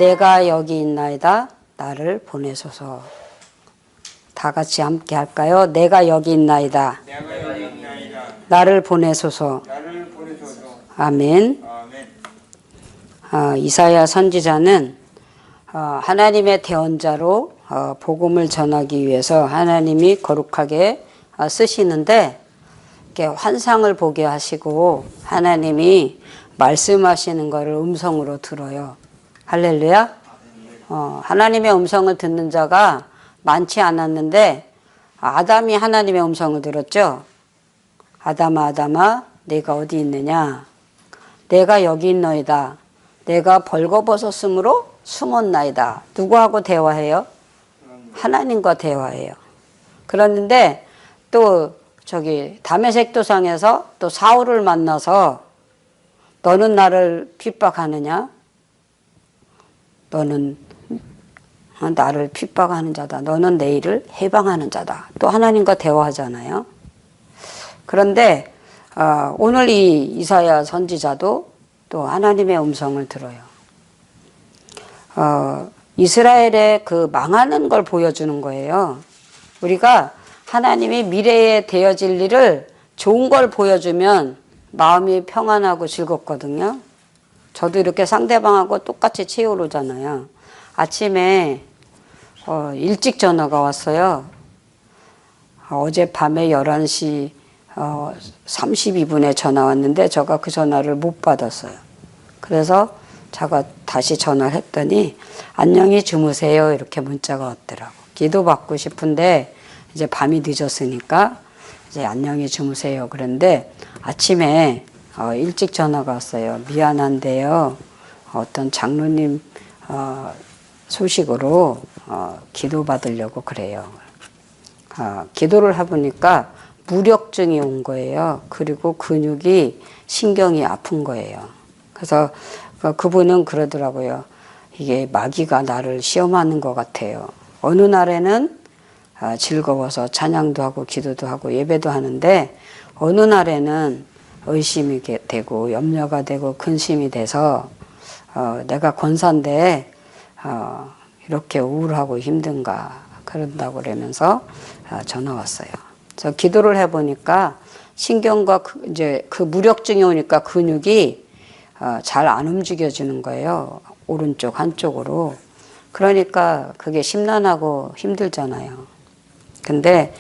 내가 여기 있나이다. 나를 보내소서. 다 같이 함께 할까요? 내가 여기 있나이다. 나를 보내소서. 아멘. 이사야 선지자는 하나님의 대언자로 복음을 전하기 위해서 하나님이 거룩하게 쓰시는데, 이렇게 환상을 보게 하시고 하나님이 말씀하시는 것을 음성으로 들어요. 할렐루야. 하나님의 음성을 듣는 자가 많지 않았는데 아담이 하나님의 음성을 들었죠. 아담아 아담아 내가 어디 있느냐. 내가 여기 있노이다. 내가 벌거벗었으므로 숨었나이다. 누구하고 대화해요? 하나님과 대화해요. 그러는데 또 다메섹 도상에서 또 사울을 만나서 너는 나를 핍박하느냐? 너는 나를 핍박하는 자다. 너는 내 일을 해방하는 자다. 또 하나님과 대화하잖아요. 그런데 오늘 이 이사야 선지자도 또 하나님의 음성을 들어요. 이스라엘의 그 망하는 걸 보여주는 거예요. 우리가 하나님이 미래에 되어질 일을 좋은 걸 보여주면 마음이 평안하고 즐겁거든요. 저도 이렇게 상대방하고 똑같이 치우르잖아요. 아침에 일찍 전화가 왔어요. 어젯밤에 11시 32분에 전화 왔는데 제가 그 전화를 못 받았어요. 그래서 제가 다시 전화를 했더니 안녕히 주무세요 이렇게 문자가 왔더라고. 기도받고 싶은데 이제 밤이 늦었으니까 이제 안녕히 주무세요. 그런데 아침에 일찍 전화가 왔어요. 미안한데요. 어떤 장로님 소식으로 기도받으려고 그래요. 기도를 해보니까 무력증이 온 거예요. 그리고 근육이 신경이 아픈 거예요. 그래서 그분은 그러더라고요. 이게 마귀가 나를 시험하는 것 같아요. 어느 날에는 즐거워서 찬양도 하고 기도도 하고 예배도 하는데 어느 날에는 의심이 되고 염려가 되고 근심이 돼서 내가 권사인데 이렇게 우울하고 힘든가 그런다고 그러면서 전화 왔어요. 그래서 기도를 해보니까 신경과 이제 그 무력증이 오니까 근육이 잘 안 움직여지는 거예요. 오른쪽 한쪽으로. 그러니까 그게 심란하고 힘들잖아요. 근데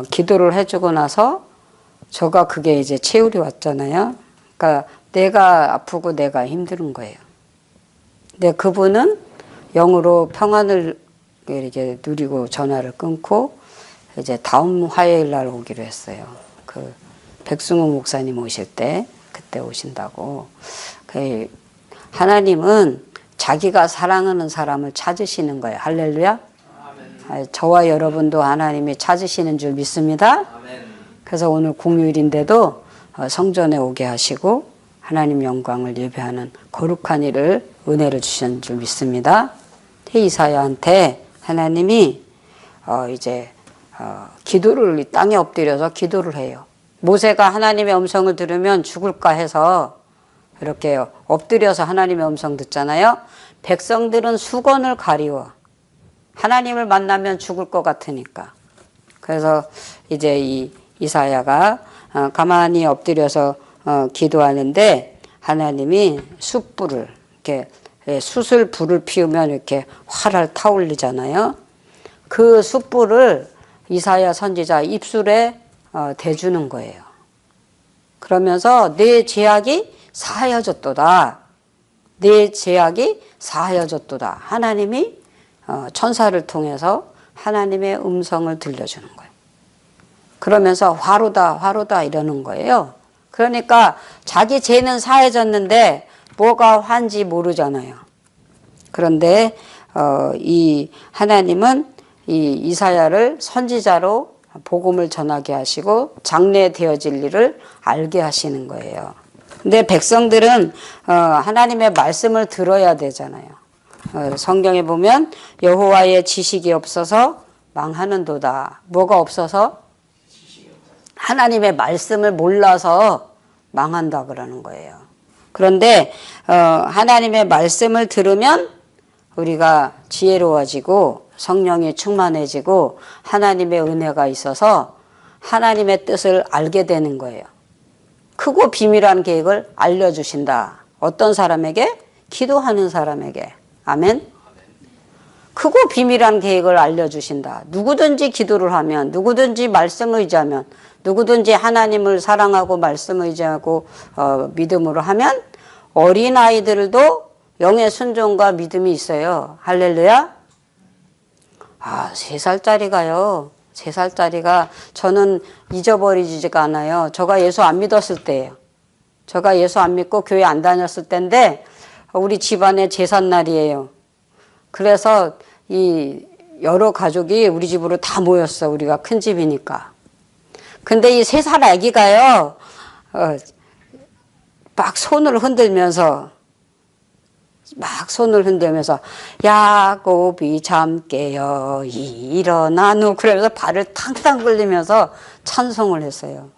기도를 해주고 나서 저가 그게 이제 체울이 왔잖아요. 그러니까 내가 아프고 내가 힘든 거예요. 근데 그분은 영으로 평안을 이렇게 누리고 전화를 끊고 이제 다음 화요일 날 오기로 했어요. 그 백승호 목사님 오실 때 그때 오신다고. 하나님은 자기가 사랑하는 사람을 찾으시는 거예요. 할렐루야. 아멘. 저와 여러분도 하나님이 찾으시는 줄 믿습니다. 아멘. 그래서 오늘 공휴일인데도 성전에 오게 하시고 하나님 영광을 예배하는 거룩한 일을 은혜를 주신 줄 믿습니다. 이사야한테 하나님이 이제 기도를 이 땅에 엎드려서 기도를 해요. 모세가 하나님의 음성을 들으면 죽을까 해서 이렇게 엎드려서 하나님의 음성 듣잖아요. 백성들은 수건을 가리워. 하나님을 만나면 죽을 것 같으니까. 그래서 이제 이 이사야가 가만히 엎드려서 기도하는데 하나님이 숯불을 이렇게 숯을 불을 피우면 이렇게 활활 타올리잖아요. 그 숯불을 이사야 선지자 입술에 대주는 거예요. 그러면서 내 죄악이 사하여졌도다. 내 죄악이 사하여졌도다. 하나님이 천사를 통해서 하나님의 음성을 들려주는 거예요. 그러면서 화로다 화로다 이러는 거예요. 그러니까 자기 죄는 사해졌는데 뭐가 화인지 모르잖아요. 그런데 이 하나님은 이 이사야를 선지자로 복음을 전하게 하시고 장래되어질 일을 알게 하시는 거예요. 근데 백성들은 하나님의 말씀을 들어야 되잖아요. 성경에 보면 여호와의 지식이 없어서 망하는도다. 뭐가 없어서? 하나님의 말씀을 몰라서 망한다 그러는 거예요. 그런데 하나님의 말씀을 들으면 우리가 지혜로워지고 성령이 충만해지고 하나님의 은혜가 있어서 하나님의 뜻을 알게 되는 거예요. 크고 비밀한 계획을 알려주신다. 어떤 사람에게? 기도하는 사람에게. 아멘. 크고 비밀한 계획을 알려주신다. 누구든지 기도를 하면, 누구든지 말씀 의지하면, 누구든지 하나님을 사랑하고 말씀 의지하고 믿음으로 하면 어린아이들도 영의 순종과 믿음이 있어요. 할렐루야. 3살짜리가요. 3살짜리가 저는 잊어버리지가 않아요. 제가 예수 안 믿었을 때예요. 제가 예수 안 믿고 교회 안 다녔을 때인데 우리 집안의 제삿날이에요. 그래서 이 여러 가족이 우리 집으로 다 모였어. 우리가 큰 집이니까. 근데 이 3살 아기가요. 막 손을 흔들면서 야곱이 잠 깨어 일어나누 그러면서 발을 탕탕 굴리면서 찬송을 했어요.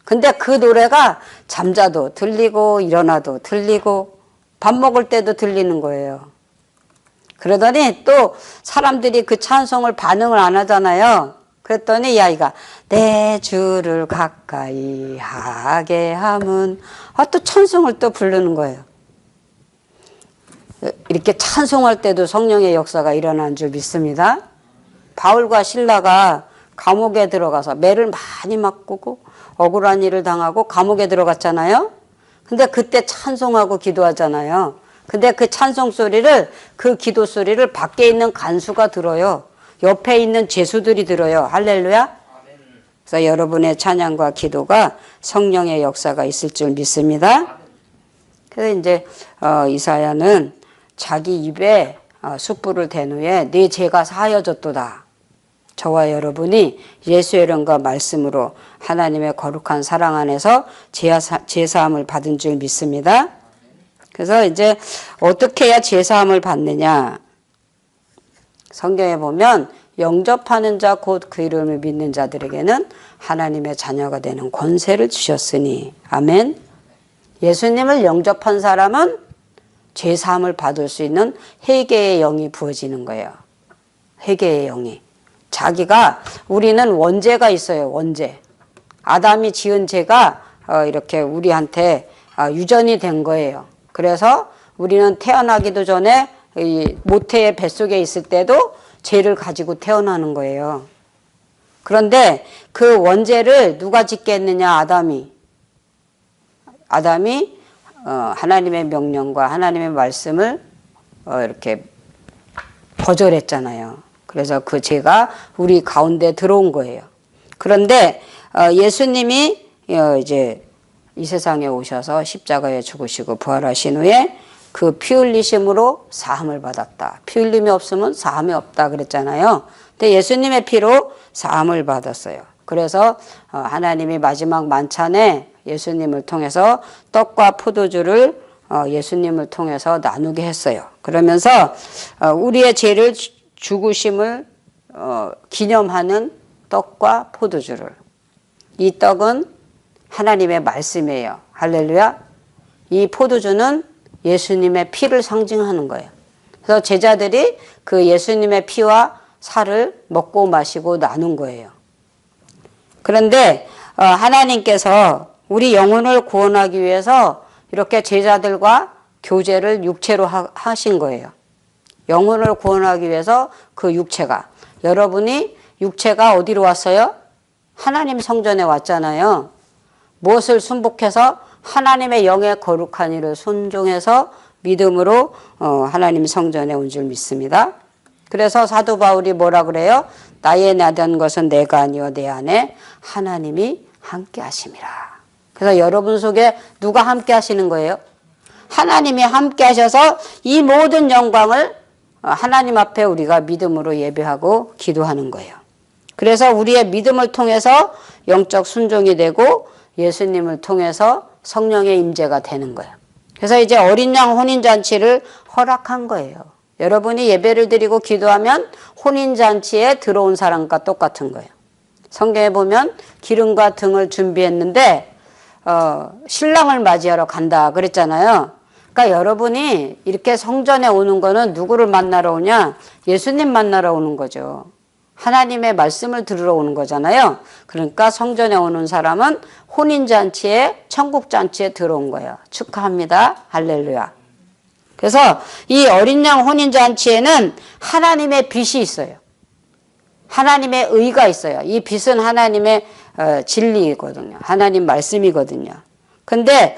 근데 그 노래가 잠자도 들리고 일어나도 들리고 밥 먹을 때도 들리는 거예요. 그러더니 또 사람들이 그 찬송을 반응을 안 하잖아요. 그랬더니 이 아이가 내 주를 가까이 하게 함은 또 찬송을 또 부르는 거예요. 이렇게 찬송할 때도 성령의 역사가 일어난 줄 믿습니다. 바울과 실라가 감옥에 들어가서 매를 많이 맞고 억울한 일을 당하고 감옥에 들어갔잖아요. 근데 그때 찬송하고 기도하잖아요. 근데 그 찬송 소리를, 그 기도 소리를 밖에 있는 간수가 들어요. 옆에 있는 제수들이 들어요. 할렐루야. 그래서 여러분의 찬양과 기도가 성령의 역사가 있을 줄 믿습니다. 그래서 이제 이사야는 자기 입에 숯불을 댄 후에 네 죄가 사하여졌도다. 저와 여러분이 예수의 이름과 말씀으로 하나님의 거룩한 사랑 안에서 죄사함을 받은 줄 믿습니다. 그래서 이제 어떻게 해야 죄사함을 받느냐. 성경에 보면 영접하는 자 곧 그 이름을 믿는 자들에게는 하나님의 자녀가 되는 권세를 주셨으니. 아멘. 예수님을 영접한 사람은 죄사함을 받을 수 있는 회개의 영이 부어지는 거예요. 회개의 영이. 우리는 원죄가 있어요. 원죄. 아담이 지은 죄가 이렇게 우리한테 유전이 된 거예요. 그래서 우리는 태어나기도 전에 이 모태의 뱃속에 있을 때도 죄를 가지고 태어나는 거예요. 그런데 그 원죄를 누가 짓게 했느냐? 아담이 하나님의 명령과 하나님의 말씀을 이렇게 거절했잖아요. 그래서 그 죄가 우리 가운데 들어온 거예요. 그런데 예수님이 이제 이 세상에 오셔서 십자가에 죽으시고 부활하신 후에 그 피 흘리심으로 사함을 받았다. 피 흘림이 없으면 사함이 없다 그랬잖아요. 근데 예수님의 피로 사함을 받았어요. 그래서 하나님이 마지막 만찬에 예수님을 통해서 떡과 포도주를 예수님을 통해서 나누게 했어요. 그러면서 우리의 죄를 죽으심을 기념하는 떡과 포도주를. 이 떡은 하나님의 말씀이에요. 할렐루야. 이 포도주는 예수님의 피를 상징하는 거예요. 그래서 제자들이 그 예수님의 피와 살을 먹고 마시고 나눈 거예요. 그런데 하나님께서 우리 영혼을 구원하기 위해서 이렇게 제자들과 교제를 육체로 하신 거예요. 영혼을 구원하기 위해서 그 육체가. 여러분이 육체가 어디로 왔어요? 하나님 성전에 왔잖아요. 무엇을 순복해서? 하나님의 영의 거룩한 일을 순종해서 믿음으로 하나님 성전에 온 줄 믿습니다. 그래서 사도 바울이 뭐라 그래요? 나의 나던 것은 내가 아니요 내 안에 하나님이 함께 하심이라. 그래서 여러분 속에 누가 함께 하시는 거예요? 하나님이 함께 하셔서 이 모든 영광을 하나님 앞에 우리가 믿음으로 예배하고 기도하는 거예요. 그래서 우리의 믿음을 통해서 영적 순종이 되고 예수님을 통해서 성령의 임재가 되는 거예요. 그래서 이제 어린 양 혼인잔치를 허락한 거예요. 여러분이 예배를 드리고 기도하면 혼인잔치에 들어온 사람과 똑같은 거예요. 성경에 보면 기름과 등을 준비했는데 신랑을 맞이하러 간다 그랬잖아요. 그러니까 여러분이 이렇게 성전에 오는 거는 누구를 만나러 오냐? 예수님 만나러 오는 거죠. 하나님의 말씀을 들으러 오는 거잖아요. 그러니까 성전에 오는 사람은 혼인잔치에, 천국잔치에 들어온 거예요. 축하합니다. 할렐루야. 그래서 이 어린 양 혼인잔치에는 하나님의 빛이 있어요. 하나님의 의가 있어요. 이 빛은 하나님의 진리이거든요. 하나님 말씀이거든요. 근데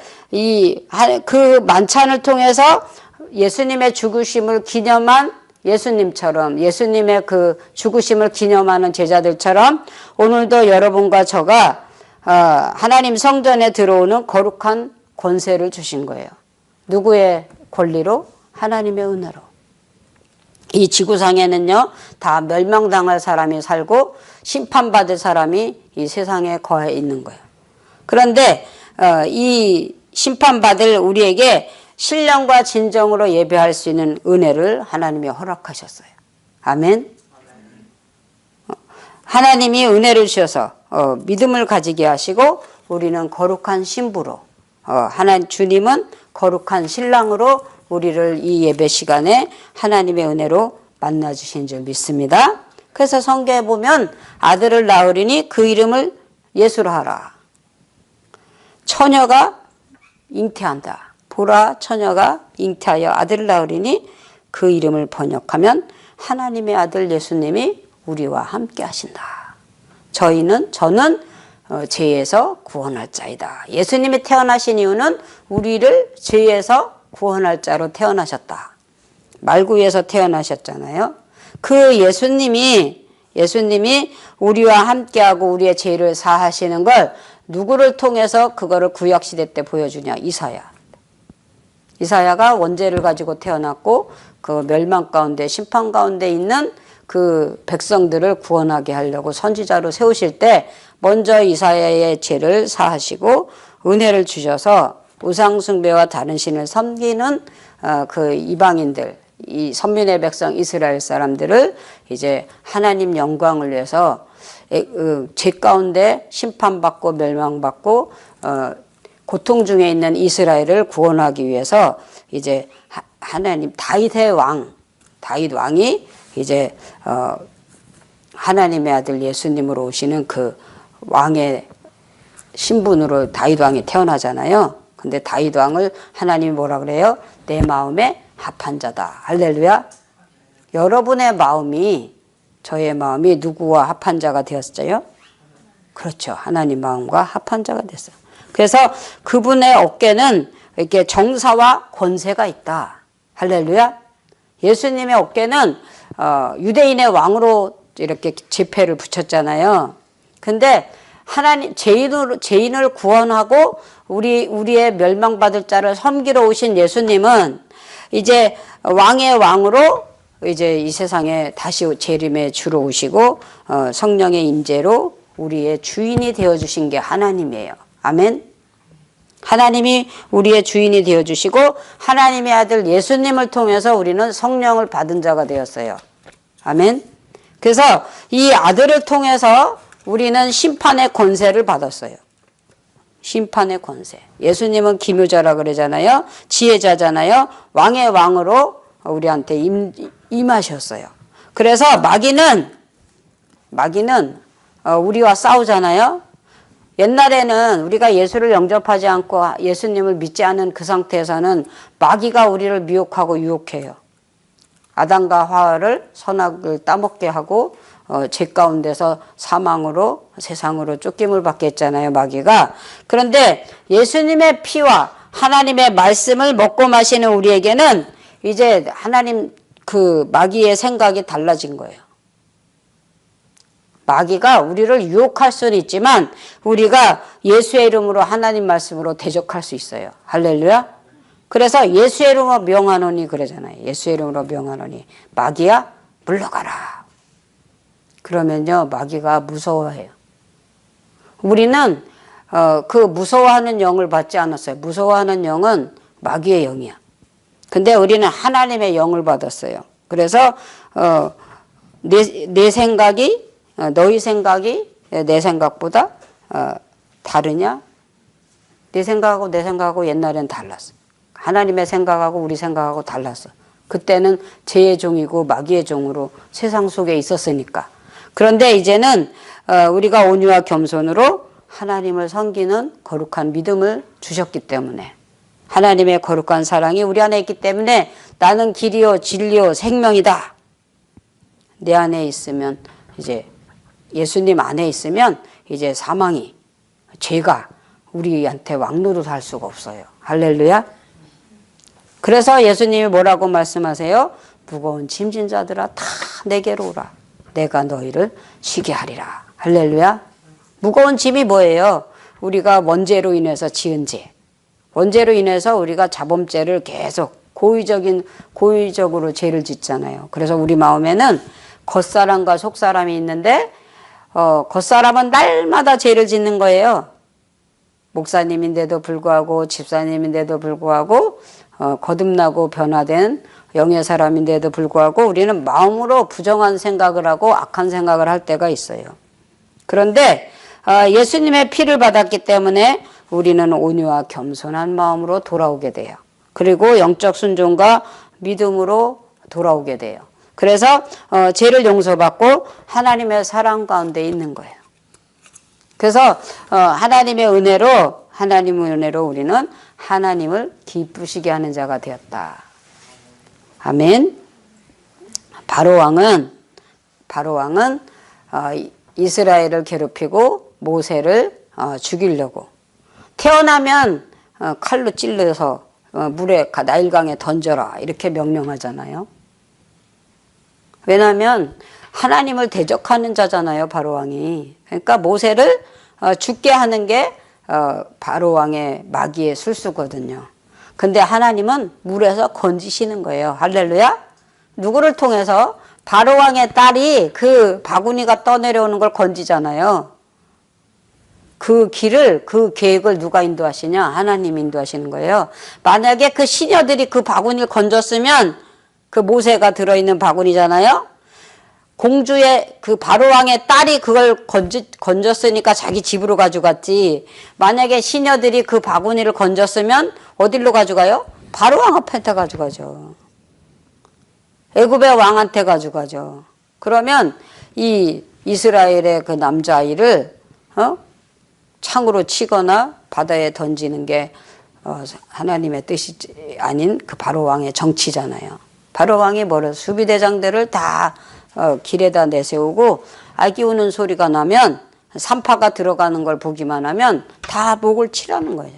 그 만찬을 통해서 예수님의 죽으심을 기념한 예수님처럼, 예수님의 그 죽으심을 기념하는 제자들처럼 오늘도 여러분과 저가 하나님 성전에 들어오는 거룩한 권세를 주신 거예요. 누구의 권리로? 하나님의 은혜로. 이 지구상에는요, 다 멸망당할 사람이 살고 심판받을 사람이 이 세상에 거해 있는 거예요. 그런데 이 심판받을 우리에게 신령과 진정으로 예배할 수 있는 은혜를 하나님이 허락하셨어요. 아멘. 하나님이 은혜를 주셔서 믿음을 가지게 하시고 우리는 거룩한 신부로, 하나님 주님은 거룩한 신랑으로 우리를 이 예배 시간에 하나님의 은혜로 만나주신 줄 믿습니다. 그래서 성경에 보면 아들을 낳으리니 그 이름을 예수로 하라. 처녀가 잉태한다. 보라, 처녀가 잉태하여 아들을 낳으리니 그 이름을 번역하면 하나님의 아들 예수님이 우리와 함께 하신다. 저는 죄에서 구원할 자이다. 예수님이 태어나신 이유는 우리를 죄에서 구원할 자로 태어나셨다. 말구에서 태어나셨잖아요. 그 예수님이 우리와 함께하고 우리의 죄를 사하시는 걸 누구를 통해서 그거를 구약시대 때 보여주냐? 이사야가 원죄를 가지고 태어났고 그 멸망 가운데 심판 가운데 있는 그 백성들을 구원하게 하려고 선지자로 세우실 때 먼저 이사야의 죄를 사하시고 은혜를 주셔서 우상숭배와 다른 신을 섬기는 그 이방인들, 이 선민의 백성 이스라엘 사람들을 이제 하나님 영광을 위해서 죄 가운데 심판받고 멸망받고 고통 중에 있는 이스라엘을 구원하기 위해서 이제 하나님 다윗 왕이 이제 하나님의 아들 예수님으로 오시는 그 왕의 신분으로 다윗 왕이 태어나잖아요. 근데 다윗 왕을 하나님이 뭐라 그래요? 내 마음에 합한 자다. 할렐루야. 여러분의 마음이, 저의 마음이 누구와 합한 자가 되었어요? 그렇죠. 하나님 마음과 합한 자가 됐어요. 그래서 그분의 어깨는 이렇게 정사와 권세가 있다. 할렐루야. 예수님의 어깨는 유대인의 왕으로 이렇게 지폐를 붙였잖아요. 근데 하나님 죄인을 구원하고 우리의 멸망받을 자를 섬기러 오신 예수님은 이제 왕의 왕으로 이제 이 세상에 다시 재림의 주로 오시고 성령의 임재로 우리의 주인이 되어 주신 게 하나님이에요. 아멘. 하나님이 우리의 주인이 되어 주시고 하나님의 아들 예수님을 통해서 우리는 성령을 받은 자가 되었어요. 아멘. 그래서 이 아들을 통해서 우리는 심판의 권세를 받았어요. 심판의 권세. 예수님은 기묘자라 그러잖아요. 지혜자잖아요. 왕의 왕으로 우리한테 임하셨어요. 그래서 마귀는 우리와 싸우잖아요. 옛날에는 우리가 예수를 영접하지 않고 예수님을 믿지 않은 그 상태에서는 마귀가 우리를 미혹하고 유혹해요. 아담과 하와를 선악을 따먹게 하고 죄 가운데서 사망으로 세상으로 쫓김을 받게 했잖아요, 마귀가. 그런데 예수님의 피와 하나님의 말씀을 먹고 마시는 우리에게는 이제 하나님 그 마귀의 생각이 달라진 거예요. 마귀가 우리를 유혹할 수는 있지만 우리가 예수의 이름으로 하나님 말씀으로 대적할 수 있어요. 할렐루야. 그래서 예수의 이름으로 명하노니 그러잖아요. 예수의 이름으로 명하노니 마귀야 물러가라. 그러면요 마귀가 무서워해요. 우리는 그 무서워하는 영을 받지 않았어요. 무서워하는 영은 마귀의 영이야. 근데 우리는 하나님의 영을 받았어요. 그래서 내 생각이 너희 생각이 내 생각보다 다르냐? 내 생각하고 옛날엔 달랐어. 하나님의 생각하고 우리 생각하고 달랐어. 그때는 죄의 종이고 마귀의 종으로 세상 속에 있었으니까. 그런데 이제는 우리가 온유와 겸손으로 하나님을 섬기는 거룩한 믿음을 주셨기 때문에, 하나님의 거룩한 사랑이 우리 안에 있기 때문에 나는 길이요 진리요 생명이다. 내 안에 있으면, 이제 예수님 안에 있으면 이제 사망이, 죄가 우리한테 왕노릇할 수가 없어요. 할렐루야. 그래서 예수님이 뭐라고 말씀하세요? 무거운 짐진 자들아 다 내게로 오라. 내가 너희를 쉬게 하리라. 할렐루야. 무거운 짐이 뭐예요? 우리가 원죄로 인해서 지은 죄. 원죄로 인해서 우리가 자범죄를 계속 고의적으로 죄를 짓잖아요. 그래서 우리 마음에는 겉사람과 속사람이 있는데 겉사람은 날마다 죄를 짓는 거예요. 목사님인데도 불구하고, 집사님인데도 불구하고, 거듭나고 변화된 영의 사람인데도 불구하고 우리는 마음으로 부정한 생각을 하고 악한 생각을 할 때가 있어요. 그런데 예수님의 피를 받았기 때문에 우리는 온유와 겸손한 마음으로 돌아오게 돼요. 그리고 영적 순종과 믿음으로 돌아오게 돼요. 그래서 죄를 용서받고 하나님의 사랑 가운데 있는 거예요. 그래서 하나님의 은혜로 우리는 하나님을 기쁘시게 하는 자가 되었다. 아멘. 바로왕은 이스라엘을 괴롭히고 모세를 죽이려고, 태어나면 칼로 찔러서 물에 나일강에 던져라 이렇게 명령하잖아요. 왜냐하면 하나님을 대적하는 자잖아요, 바로왕이. 그러니까 모세를 죽게 하는 게 바로왕의 마귀의 술수거든요. 근데 하나님은 물에서 건지시는 거예요. 할렐루야. 누구를 통해서? 바로왕의 딸이 그 바구니가 떠내려오는 걸 건지잖아요. 그 계획을 누가 인도하시냐? 하나님 인도하시는 거예요. 만약에 그 시녀들이 그 바구니를 건졌으면, 그 모세가 들어있는 바구니잖아요. 공주의 그 바로왕의 딸이 그걸 건졌으니까 자기 집으로 가져갔지. 만약에 시녀들이 그 바구니를 건졌으면 어디로 가져가요? 바로왕 앞한테 가져가죠. 애굽의 왕한테 가져가죠. 그러면 이 이스라엘의 그 남자아이를 창으로 치거나 바다에 던지는 게 하나님의 뜻이 아닌 그 바로왕의 정치잖아요. 바로왕이 뭐래? 수비대장들을 다 길에다 내세우고 아기 우는 소리가 나면, 산파가 들어가는 걸 보기만 하면 다 목을 치라는 거예요.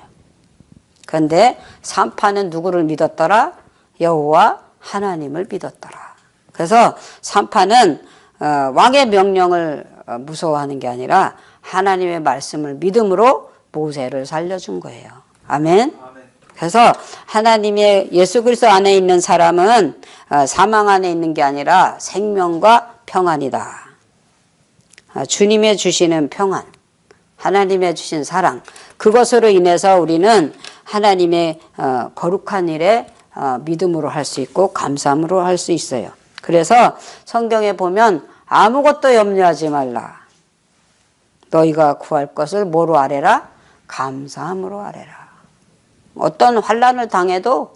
그런데 산파는 누구를 믿었더라? 여호와 하나님을 믿었더라. 그래서 산파는 왕의 명령을 무서워하는 게 아니라 하나님의 말씀을 믿음으로 모세를 살려준 거예요. 아멘. 그래서 하나님의 예수 그리스도 안에 있는 사람은 사망 안에 있는 게 아니라 생명과 평안이다. 주님의 주시는 평안, 하나님의 주신 사랑, 그것으로 인해서 우리는 하나님의 거룩한 일에 믿음으로 할 수 있고 감사함으로 할 수 있어요. 그래서 성경에 보면 아무것도 염려하지 말라. 너희가 구할 것을 뭐로 아뢰라? 감사함으로 아뢰라. 어떤 환난을 당해도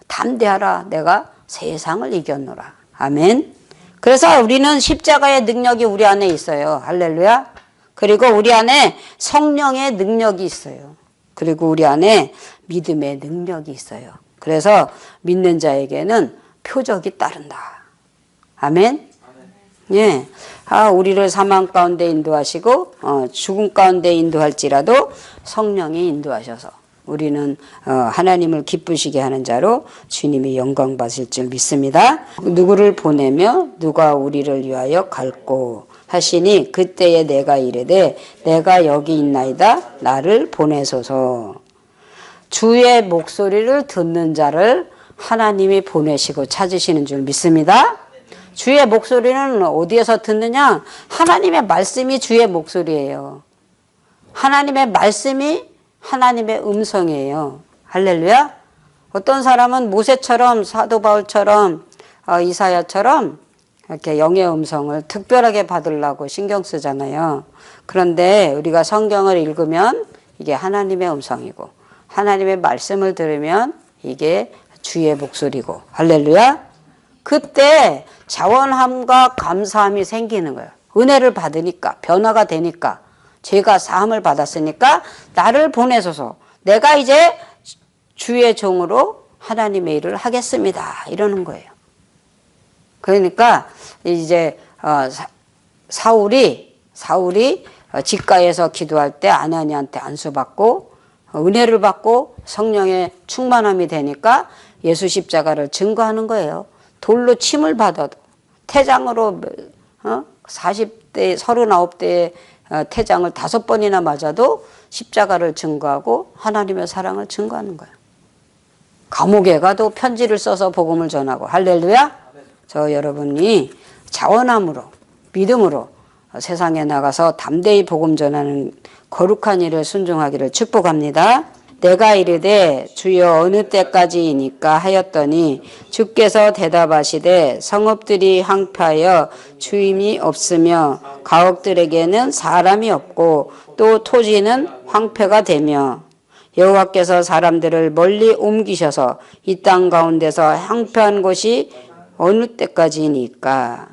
담대하라. 내가 세상을 이겼노라. 아멘. 그래서 우리는 십자가의 능력이 우리 안에 있어요. 할렐루야. 그리고 우리 안에 성령의 능력이 있어요. 그리고 우리 안에 믿음의 능력이 있어요. 그래서 믿는 자에게는 표적이 따른다. 아멘. 예. 우리를 사망 가운데 인도하시고 죽음 가운데 인도할지라도 성령이 인도하셔서 우리는 하나님을 기쁘시게 하는 자로 주님이 영광 받으실 줄 믿습니다. 누구를 보내며 누가 우리를 위하여 갈고 하시니 그때에 내가 이르되 내가 여기 있나이다. 나를 보내소서. 주의 목소리를 듣는 자를 하나님이 보내시고 찾으시는 줄 믿습니다. 주의 목소리는 어디에서 듣느냐? 하나님의 말씀이 주의 목소리예요. 하나님의 말씀이 하나님의 음성이에요. 할렐루야. 어떤 사람은 모세처럼, 사도 바울처럼, 이사야처럼 이렇게 영의 음성을 특별하게 받으려고 신경 쓰잖아요. 그런데 우리가 성경을 읽으면 이게 하나님의 음성이고 하나님의 말씀을 들으면 이게 주의 목소리고. 할렐루야. 그때 자원함과 감사함이 생기는 거예요. 은혜를 받으니까, 변화가 되니까, 죄가 사함을 받았으니까 나를 보내소서, 내가 이제 주의 종으로 하나님의 일을 하겠습니다, 이러는 거예요. 그러니까 이제 사울이 직가에서 기도할 때 아나니한테 안수받고 은혜를 받고 성령의 충만함이 되니까 예수 십자가를 증거하는 거예요. 돌로 침을 받아도, 태장으로 40대 39대의 태장을 5번이나 맞아도 십자가를 증거하고 하나님의 사랑을 증거하는 거예요. 감옥에 가도 편지를 써서 복음을 전하고. 할렐루야. 저 여러분이 자원함으로, 믿음으로 세상에 나가서 담대히 복음 전하는 거룩한 일을 순종하기를 축복합니다. 내가 이르되 주여 어느 때까지이니까 하였더니 주께서 대답하시되 성읍들이 황폐하여 주임이 없으며 가옥들에게는 사람이 없고 또 토지는 황폐가 되며 여호와께서 사람들을 멀리 옮기셔서 이 땅 가운데서 황폐한 곳이 어느 때까지니까.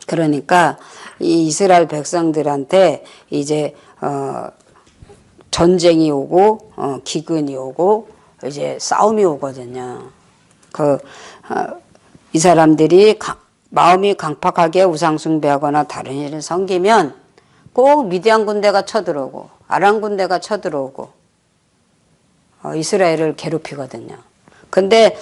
그러니까 이 이스라엘 백성들한테 이제 전쟁이 오고 기근이 오고 이제 싸움이 오거든요. 이 사람들이 마음이 강팍하게 우상숭배하거나 다른 일을 섬기면 꼭 미디안 군대가 쳐들어오고 아람 군대가 쳐들어오고 이스라엘을 괴롭히거든요. 근데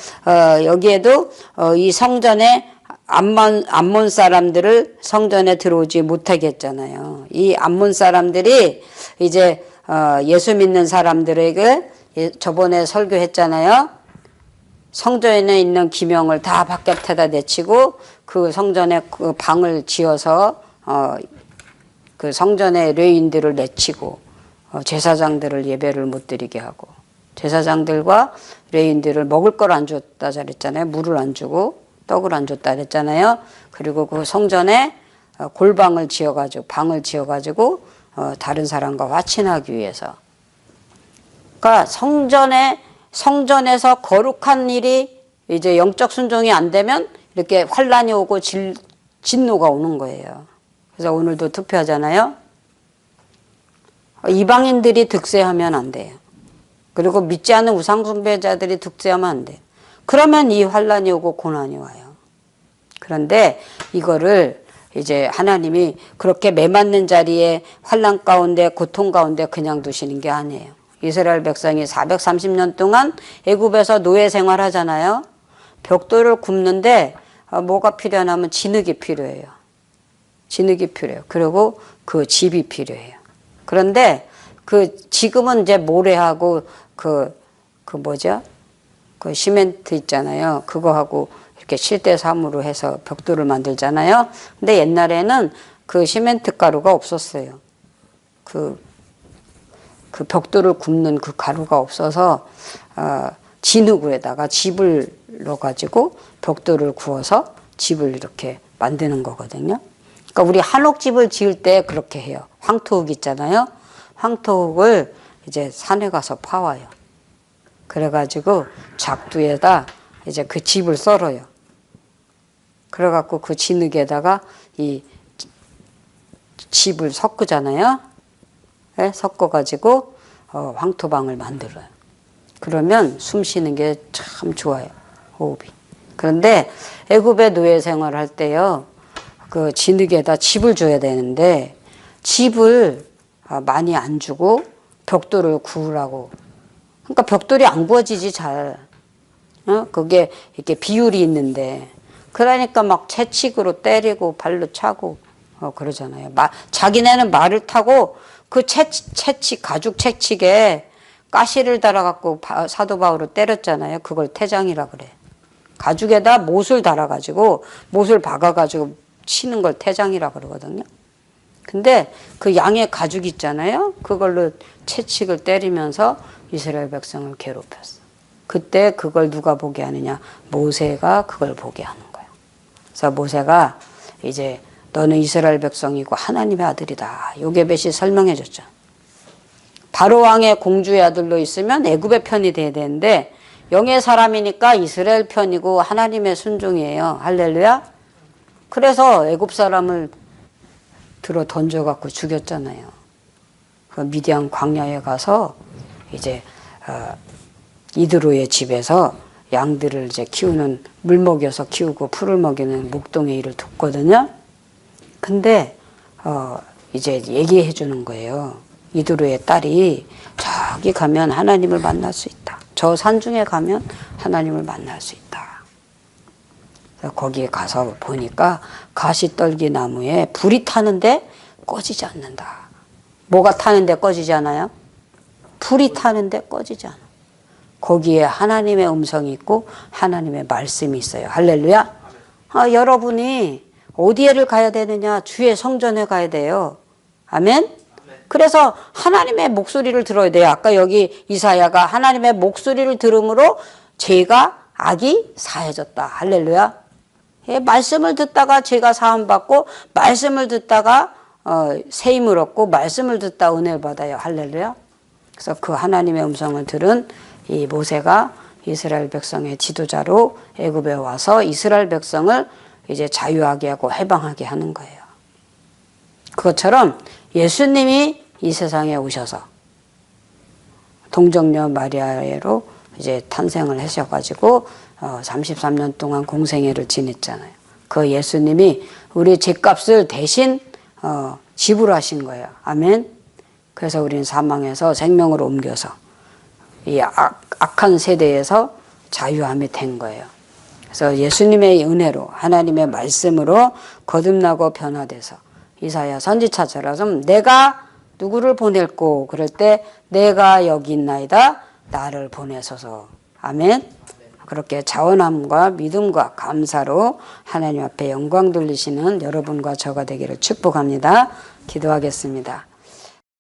여기에도 이 성전에 암몬 사람들을 성전에 들어오지 못하게 했잖아요. 이 암몬 사람들이 이제 예수 믿는 사람들에게 저번에 설교했잖아요. 성전에 있는 기명을 다 바깥에다 내치고 그 성전에 그 방을 지어서 그 성전에 레위인들을 내치고 제사장들을 예배를 못 드리게 하고, 제사장들과 레위인들을 먹을 걸 안 줬다 그랬잖아요. 물을 안 주고 떡을 안 줬다 그랬잖아요. 그리고 그 성전에 골방을 지어가지고 방을 지어가지고 다른 사람과 화친하기 위해서. 그러니까 성전에서 거룩한 일이 이제 영적 순종이 안 되면 이렇게 환란이 오고 진노가 오는 거예요. 그래서 오늘도 투표하잖아요. 이방인들이 득세하면 안 돼요. 그리고 믿지 않는 우상숭배자들이 득세하면 안 돼요. 그러면 이 환란이 오고 고난이 와요. 그런데 이거를 이제 하나님이 그렇게 매맞는 자리에 환란 가운데 고통 가운데 그냥 두시는 게 아니에요. 이스라엘 백성이 430년 동안 애굽에서 노예 생활하잖아요. 벽돌을 굽는데 뭐가 필요하냐면 진흙이 필요해요. 진흙이 필요해요. 그리고 그 집이 필요해요. 그런데 지금은 이제 모래하고 그 시멘트 있잖아요. 그거하고 이렇게 실대사무로 해서 벽돌을 만들잖아요. 근데 옛날에는 그 시멘트 가루가 없었어요. 그 벽돌을 굽는 그 가루가 없어서 진흙에다가 집을 넣어가지고 벽돌을 구워서 집을 이렇게 만드는 거거든요. 그러니까 우리 한옥집을 지을 때 그렇게 해요. 황토흙 있잖아요. 황토흙을 이제 산에 가서 파와요. 그래가지고 작두에다 이제 그 집을 썰어요. 그래갖고 그 진흙에다가 이 집을 섞으잖아요. 네? 섞어가지고 황토방을 만들어요. 그러면 숨 쉬는 게 참 좋아요. 호흡이. 그런데 애굽의 노예 생활을 할 때요, 그 진흙에다 집을 줘야 되는데 집을 많이 안 주고 벽돌을 구우라고. 그러니까 벽돌이 안 구워지지 잘. 그게 이렇게 비율이 있는데. 그러니까 막 채찍으로 때리고 발로 차고 그러잖아요. 자기네는 말을 타고 그 채찍, 가죽 채찍에 가시를 달아갖고 사도 바울을 때렸잖아요. 그걸 태장이라 그래. 가죽에다 못을 달아가지고 못을 박아가지고 치는 걸 태장이라 그러거든요. 근데 그 양의 가죽 있잖아요. 그걸로 채찍을 때리면서 이스라엘 백성을 괴롭혔어. 그때 그걸 누가 보게 하느냐? 모세가 그걸 보게 하는 거예요. 그래서 모세가 이제 너는 이스라엘 백성이고 하나님의 아들이다. 요게벳이 설명해 줬죠. 바로 왕의 공주의 아들로 있으면 애굽의 편이 돼야 되는데 영의 사람이니까 이스라엘 편이고 하나님의 순종이에요. 할렐루야. 그래서 애굽 사람을 들어 던져갖고 죽였잖아요. 그 미디안 광야에 가서 이제 이드로의 집에서 양들을 이제 키우는, 물 먹여서 키우고 풀을 먹이는 목동의 일을 돕거든요. 근데 이제 얘기해 주는 거예요. 이드로의 딸이 저기 가면 하나님을 만날 수 있다. 저 산중에 가면 하나님을 만날 수 있다. 그래서 거기에 가서 보니까 가시떨기 나무에 불이 타는데 꺼지지 않는다. 뭐가 타는데 꺼지지 않아요? 불이 타는데 꺼지지 않아. 거기에 하나님의 음성이 있고 하나님의 말씀이 있어요. 할렐루야. 여러분이 어디에를 가야 되느냐? 주의 성전에 가야 돼요. 아멘. 그래서 하나님의 목소리를 들어야 돼요. 아까 여기 이사야가 하나님의 목소리를 들음으로 죄가 악이 사해졌다. 할렐루야. 예, 말씀을 듣다가 죄가 사함받고 말씀을 듣다가 세임을 얻고 말씀을 듣다 은혜를 받아요. 할렐루야. 그래서 그 하나님의 음성을 들은 이 모세가 이스라엘 백성의 지도자로 애굽에 와서 이스라엘 백성을 이제 자유하게 하고 해방하게 하는 거예요. 그것처럼 예수님이 이 세상에 오셔서 동정녀 마리아로 이제 탄생을 하셔가지고 33년 동안 공생애를 지냈잖아요. 그 예수님이 우리 죄값을 대신 지불하신 거예요. 아멘. 그래서 우리는 사망에서 생명으로 옮겨서 이 악한 세대에서 자유함이 된 거예요. 그래서 예수님의 은혜로 하나님의 말씀으로 거듭나고 변화돼서 이사야 선지자처럼 내가 누구를 보낼꼬 그럴 때 내가 여기 있나이다 나를 보내소서. 아멘. 그렇게 자원함과 믿음과 감사로 하나님 앞에 영광 돌리시는 여러분과 저가 되기를 축복합니다. 기도하겠습니다.